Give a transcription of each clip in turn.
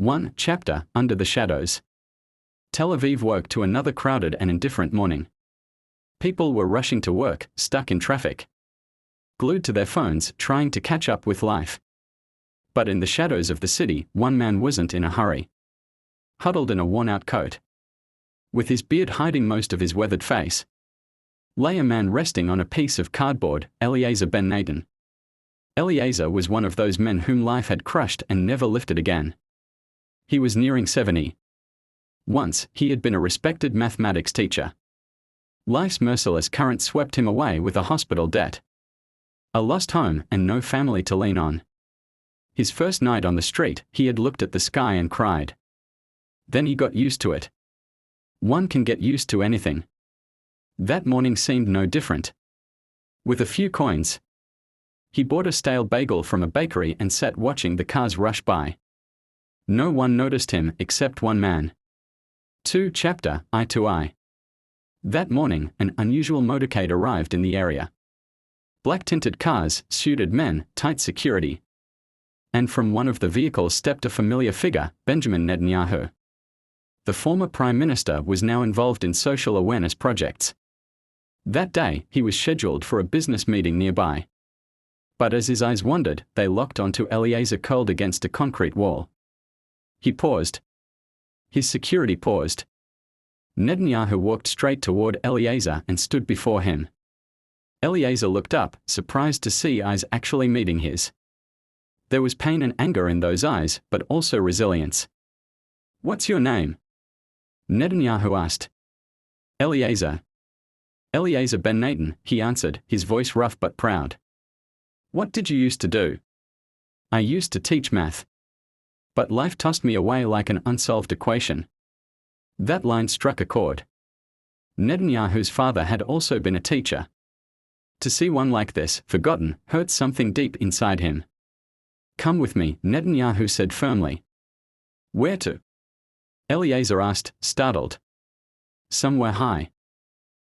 1 Chapter Under the Shadows. Tel Aviv woke to another crowded and indifferent morning. People were rushing to work, stuck in traffic, glued to their phones, trying to catch up with life. But in the shadows of the city, one man wasn't in a hurry. Huddled in a worn-out coat, with his beard hiding most of his weathered face, lay a man resting on a piece of cardboard, Eliezer ben Natan. Eliezer was one of those men whom life had crushed and never lifted again. He was nearing 70. Once, he had been a respected mathematics teacher. Life's merciless current swept him away with a hospital debt, a lost home, and no family to lean on. His first night on the street, he had looked at the sky and cried. Then he got used to it. One can get used to anything. That morning seemed no different. With a few coins, he bought a stale bagel from a bakery and sat watching the cars rush by. No one noticed him except one man. 2 Chapter Eye to Eye. That morning, an unusual motorcade arrived in the area. Black-tinted cars, suited men, tight security. And from one of the vehicles stepped a familiar figure, Benjamin Netanyahu. The former prime minister was now involved in social awareness projects. That day, he was scheduled for a business meeting nearby. But as his eyes wandered, they locked onto Eliezer curled against a concrete wall. He paused. His security paused. Netanyahu walked straight toward Eliezer and stood before him. Eliezer looked up, surprised to see eyes actually meeting his. There was pain and anger in those eyes, but also resilience. "What's your name?" Netanyahu asked. "Eliezer." "Eliezer ben Natan," he answered, his voice rough but proud. "What did you used to do?" "I used to teach math. But life tossed me away like an unsolved equation." That line struck a chord. Netanyahu's father had also been a teacher. To see one like this, forgotten, hurt something deep inside him. "Come with me," Netanyahu said firmly. "Where to?" Eliezer asked, startled. "Somewhere high.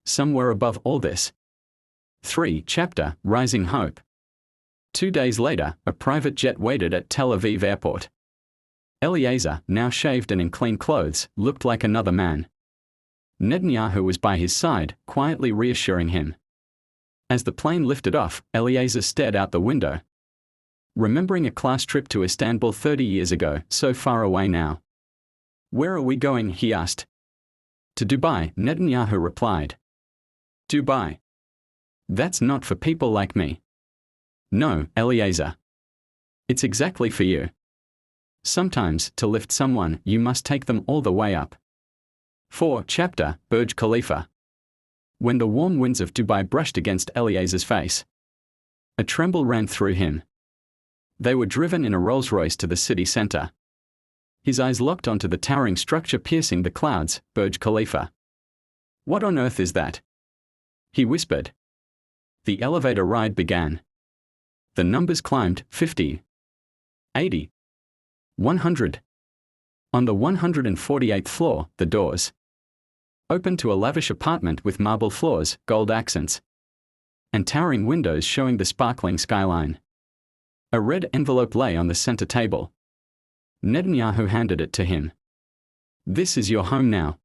Somewhere above all this." 3 Chapter Rising Hope. 2 days later, a private jet waited at Tel Aviv airport. Eliezer, now shaved and in clean clothes, looked like another man. Netanyahu was by his side, quietly reassuring him. As the plane lifted off, Eliezer stared out the window, remembering a class trip to Istanbul 30 years ago, so far away now. "Where are we going?" he asked. "To Dubai," Netanyahu replied. "Dubai? That's not for people like me." "No, Eliezer. It's exactly for you. Sometimes, to lift someone, you must take them all the way up." 4 Chapter Burj Khalifa. When the warm winds of Dubai brushed against Eliezer's face, a tremble ran through him. They were driven in a Rolls-Royce to the city center. His eyes locked onto the towering structure piercing the clouds, Burj Khalifa. "What on earth is that?" he whispered. The elevator ride began. The numbers climbed: 50, 80, 100. On the 148th floor, the doors opened to a lavish apartment with marble floors, gold accents, and towering windows showing the sparkling skyline. A red envelope lay on the center table. Netanyahu handed it to him. "This is your home now.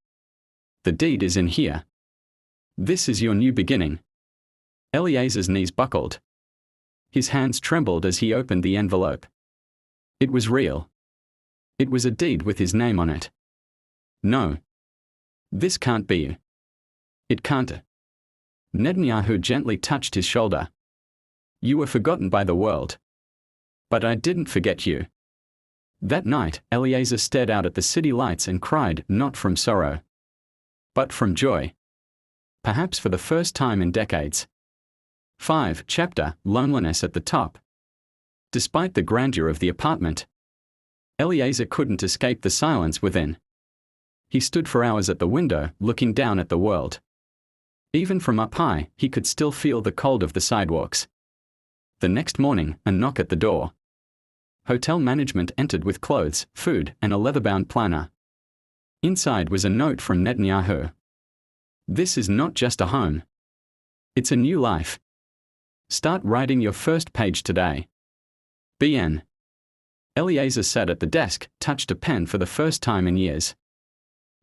The deed is in here. This is your new beginning." Eliezer's knees buckled. His hands trembled as he opened the envelope. It was real. It was a deed with his name on it. "No. This can't be you. It can't." Netanyahu gently touched his shoulder. "You were forgotten by the world. But I didn't forget you." That night, Eliezer stared out at the city lights and cried, not from sorrow, but from joy. Perhaps for the first time in decades. 5 Chapter Loneliness at the Top. Despite the grandeur of the apartment, Eliezer couldn't escape the silence within. He stood for hours at the window, looking down at the world. Even from up high, he could still feel the cold of the sidewalks. The next morning, a knock at the door. Hotel management entered with clothes, food, and a leather-bound planner. Inside was a note from Netanyahu. "This is not just a home. It's a new life. Start writing your first page today. BN." Eliezer sat at the desk, touched a pen for the first time in years,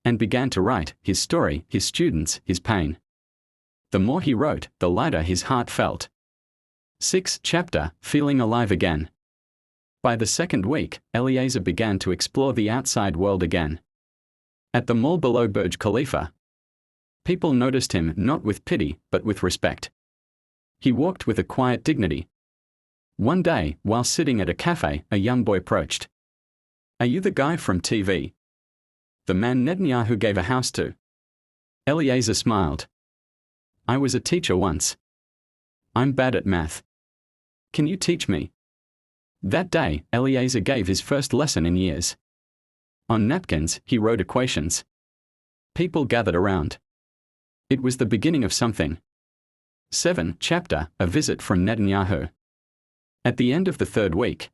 and began to write his story, his students, his pain. The more he wrote, the lighter his heart felt. 6th chapter, Feeling Alive Again. By the second week, Eliezer began to explore the outside world again. At the mall below Burj Khalifa, people noticed him not with pity, but with respect. He walked with a quiet dignity. One day, while sitting at a cafe, a young boy approached. "Are you the guy from TV? The man Netanyahu gave a house to?" Eliezer smiled. "I was a teacher once. I'm bad at math. Can you teach me?" That day, Eliezer gave his first lesson in years. On napkins, he wrote equations. People gathered around. It was the beginning of something. 7th chapter, A Visit from Netanyahu. At the end of the third week,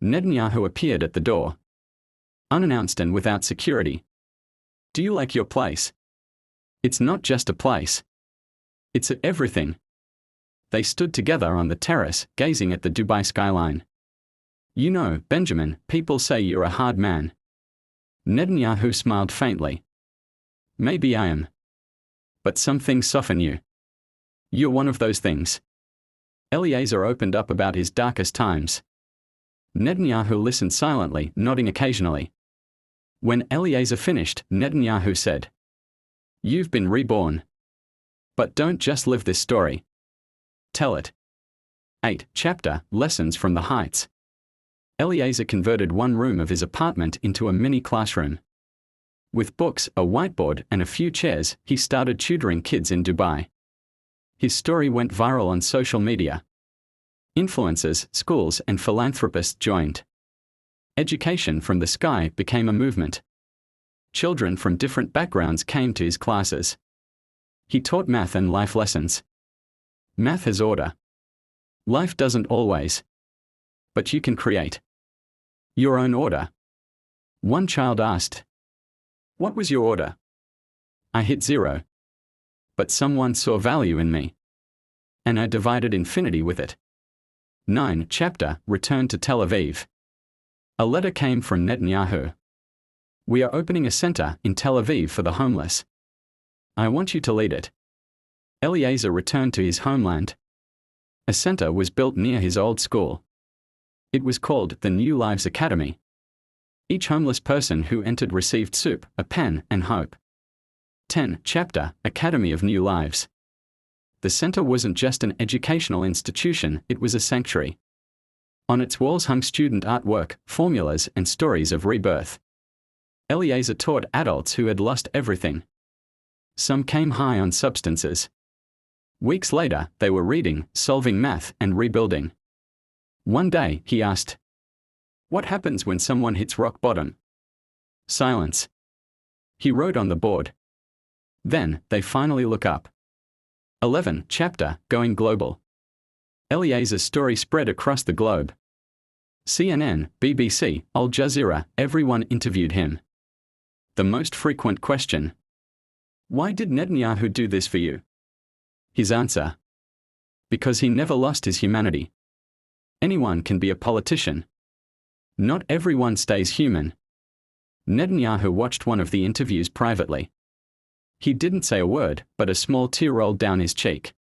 Netanyahu appeared at the door, unannounced and without security. "Do you like your place?" "It's not just a place. It's everything." They stood together on the terrace, gazing at the Dubai skyline. "You know, Benjamin, people say you're a hard man." Netanyahu smiled faintly. "Maybe I am. But some things soften you. You're one of those things." Eliezer opened up about his darkest times. Netanyahu listened silently, nodding occasionally. When Eliezer finished, Netanyahu said, "You've been reborn. But don't just live this story. Tell it." 8th chapter, Lessons from the Heights. Eliezer converted one room of his apartment into a mini classroom. With books, a whiteboard, and a few chairs, he started tutoring kids in Dubai. His story went viral on social media. Influencers, schools, and philanthropists joined. Education from the sky became a movement. Children from different backgrounds came to his classes. He taught math and life lessons. Math has order. Life doesn't always. But you can create your own order. One child asked, "What was your order?" "I hit 0. But someone saw value in me, and I divided infinity with it." 9th chapter, Return to Tel Aviv. A letter came from Netanyahu. "We are opening a center in Tel Aviv for the homeless. I want you to lead it." Eliezer returned to his homeland. A center was built near his old school. It was called the New Lives Academy. Each homeless person who entered received soup, a pen, and hope. 10th chapter, Academy of New Lives. The center wasn't just an educational institution, it was a sanctuary. On its walls hung student artwork, formulas, and stories of rebirth. Eliezer taught adults who had lost everything. Some came high on substances. Weeks later, they were reading, solving math, and rebuilding. One day, he asked, "What happens when someone hits rock bottom?" "Silence." He wrote on the board. Then, they finally look up. 11th chapter, Going Global. Eliezer's story spread across the globe. CNN, BBC, Al Jazeera, everyone interviewed him. The most frequent question: "Why did Netanyahu do this for you?" His answer: "Because he never lost his humanity." Anyone can be a politician. Not everyone stays human. Netanyahu watched one of the interviews privately. He didn't say a word, but a small tear rolled down his cheek.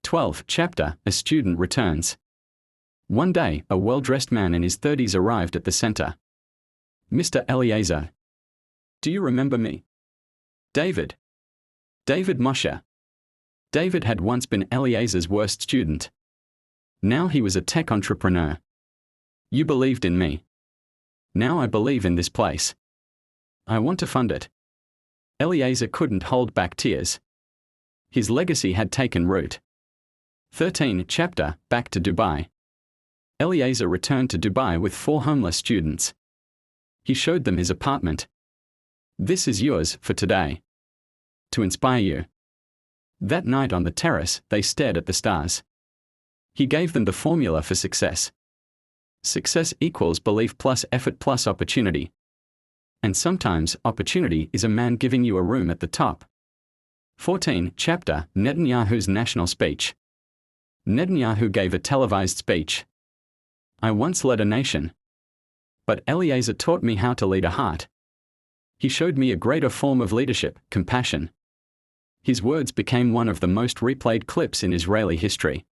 12th chapter, A Student Returns. One day, a well-dressed man in his 30s arrived at the center. "Mr. Eliezer. Do you remember me?" "David. David Moshe." David had once been Eliezer's worst student. Now he was a tech entrepreneur. "You believed in me. Now I believe in this place. I want to fund it." Eliezer couldn't hold back tears. His legacy had taken root. 13th chapter, Back to Dubai. Eliezer returned to Dubai with 4 homeless students. He showed them his apartment. "This is yours for today. To inspire you." That night on the terrace, they stared at the stars. He gave them the formula for success. Success equals belief plus effort plus opportunity. And sometimes, opportunity is a man giving you a room at the top. 14th chapter, Netanyahu's national speech. Netanyahu gave a televised speech. "I once led a nation. But Eliezer taught me how to lead a heart. He showed me a greater form of leadership, compassion. His words became one of the most replayed clips in Israeli history.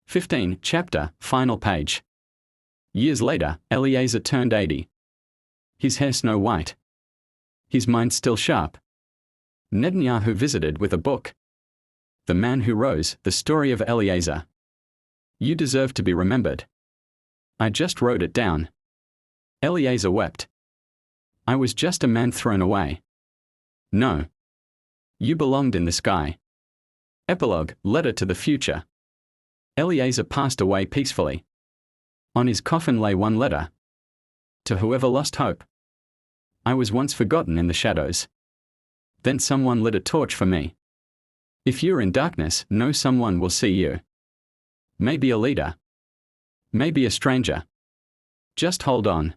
15. Chapter, final page. Years later, Eliezer turned 80. His hair snow white. His mind still sharp. Netanyahu visited with a book. The Man Who Rose, The Story of Eliezer. You deserve to be remembered. I just wrote it down. Eliezer wept. I was just a man thrown away. No. You belonged in the sky. Epilogue, letter to the future. Eliezer passed away peacefully. On his coffin lay one letter. To whoever lost hope. I was once forgotten in the shadows. Then someone lit a torch for me. If you're in darkness, know someone will see you. Maybe a leader. Maybe a stranger. Just hold on.